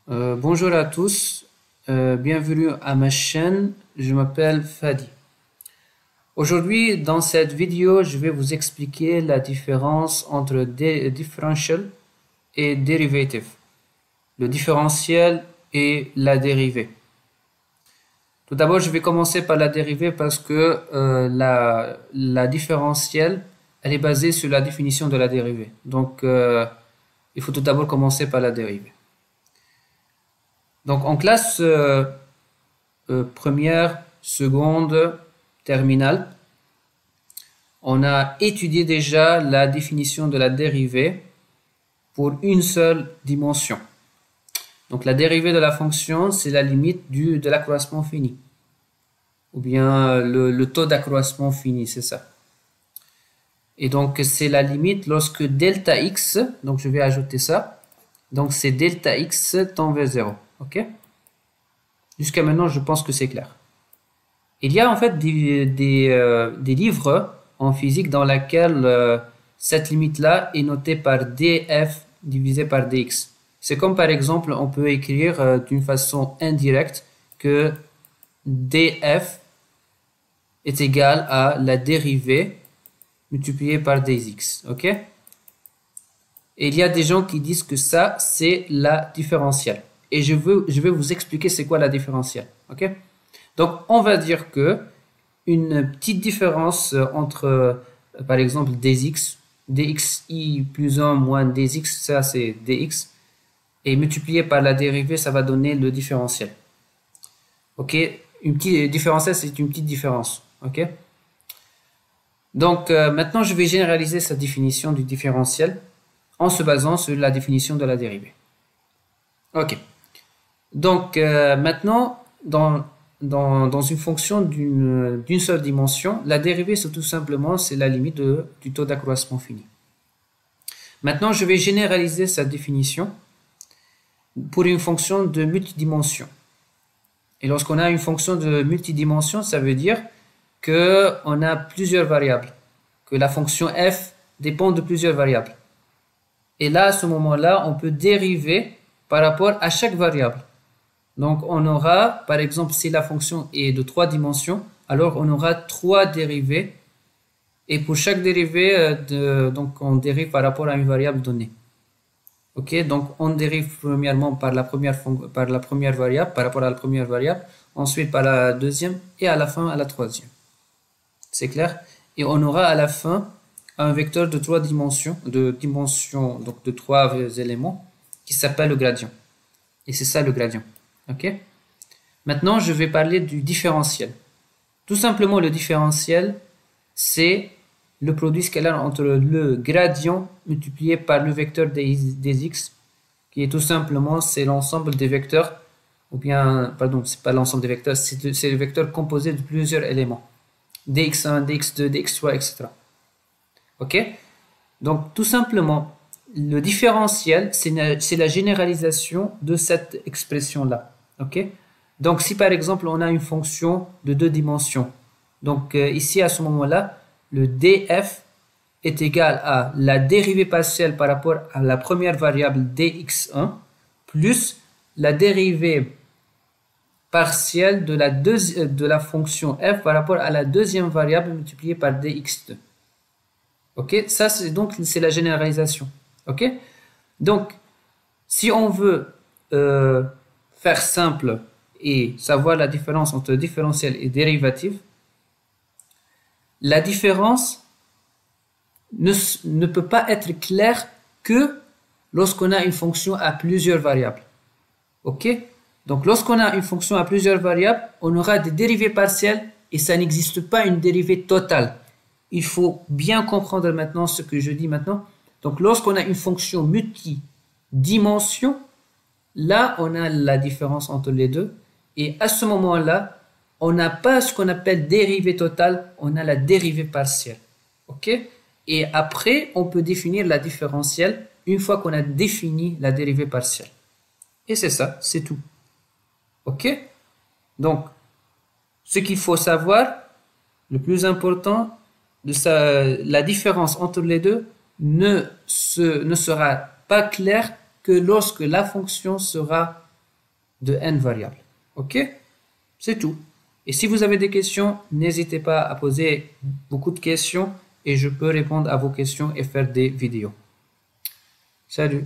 Bonjour à tous, bienvenue à ma chaîne, je m'appelle Fadi. Aujourd'hui, dans cette vidéo, je vais vous expliquer la différence entre differential et derivative, le différentiel et la dérivée. Tout d'abord, je vais commencer par la dérivée parce que la différentielle, elle est basée sur la définition de la dérivée. Donc, il faut tout d'abord commencer par la dérivée. Donc en classe première, seconde, terminale, on a étudié déjà la définition de la dérivée pour une seule dimension. Donc la dérivée de la fonction, c'est la limite de l'accroissement fini. Ou bien le taux d'accroissement fini, c'est ça. Et donc c'est la limite lorsque delta x, donc je vais ajouter ça, donc c'est delta x tend vers 0. Ok? Jusqu'à maintenant, je pense que c'est clair. Il y a en fait des livres en physique dans lesquels cette limite-là est notée par df divisé par dx. C'est comme par exemple, on peut écrire d'une façon indirecte que df est égal à la dérivée multipliée par dx. Ok? Et il y a des gens qui disent que ça, c'est la différentielle. Et je vais vous expliquer c'est quoi la différentielle. Ok? Donc, on va dire que une petite différence entre, par exemple, dxi plus 1 moins dx, ça c'est dx, et multiplié par la dérivée, ça va donner le différentiel. Ok? Une petite différentielle, c'est une petite différence. Ok? Donc, maintenant, je vais généraliser cette définition du différentiel en se basant sur la définition de la dérivée. Ok. Donc, maintenant, dans une fonction d'une seule dimension, la dérivée, c'est tout simplement c'est la limite du taux d'accroissement fini. Maintenant, je vais généraliser cette définition pour une fonction de multidimension. Et lorsqu'on a une fonction de multidimension, ça veut dire qu'on a plusieurs variables, que la fonction f dépend de plusieurs variables. Et là, à ce moment-là, on peut dériver par rapport à chaque variable. Donc, on aura, par exemple, si la fonction est de 3 dimensions, alors on aura 3 dérivées. Et pour chaque dérivée, donc on dérive par rapport à une variable donnée. Ok, donc on dérive premièrement par la première variable, par rapport à la première variable, ensuite par la deuxième et à la fin à la troisième. C'est clair? Et on aura à la fin un vecteur de 3 dimensions, donc de 3 éléments, qui s'appelle le gradient. Et c'est ça le gradient. Ok? Maintenant, je vais parler du différentiel. Tout simplement, le différentiel, c'est le produit scalaire entre le gradient multiplié par le vecteur des x, qui est tout simplement, c'est l'ensemble des vecteurs, ou bien, pardon, c'est pas l'ensemble des vecteurs, c'est le vecteur composé de plusieurs éléments. dx1, dx2, dx3, etc. Ok? Donc, tout simplement, le différentiel, c'est la généralisation de cette expression-là. Ok? Donc, si par exemple, on a une fonction de 2 dimensions, donc ici, à ce moment-là, le df est égal à la dérivée partielle par rapport à la première variable dx1 plus la dérivée partielle de la fonction f par rapport à la deuxième variable multipliée par dx2. Ok, ça c'est donc c'est la généralisation. Ok, donc si on veut faire simple et savoir la différence entre différentiel et dérivatif, la différence ne peut pas être claire que lorsqu'on a une fonction à plusieurs variables. Ok, donc lorsqu'on a une fonction à plusieurs variables, on aura des dérivées partielles et ça n'existe pas une dérivée totale. Il faut bien comprendre maintenant ce que je dis maintenant. Donc, lorsqu'on a une fonction multidimension, là, on a la différence entre les deux. Et à ce moment-là, on n'a pas ce qu'on appelle dérivée totale, on a la dérivée partielle. OK? Et après, on peut définir la différentielle une fois qu'on a défini la dérivée partielle. Et c'est ça, c'est tout. OK? Donc, ce qu'il faut savoir, le plus important, la différence entre les deux ne sera pas claire que lorsque la fonction sera de n variables. Ok? C'est tout. Et si vous avez des questions, n'hésitez pas à poser beaucoup de questions et je peux répondre à vos questions et faire des vidéos. Salut!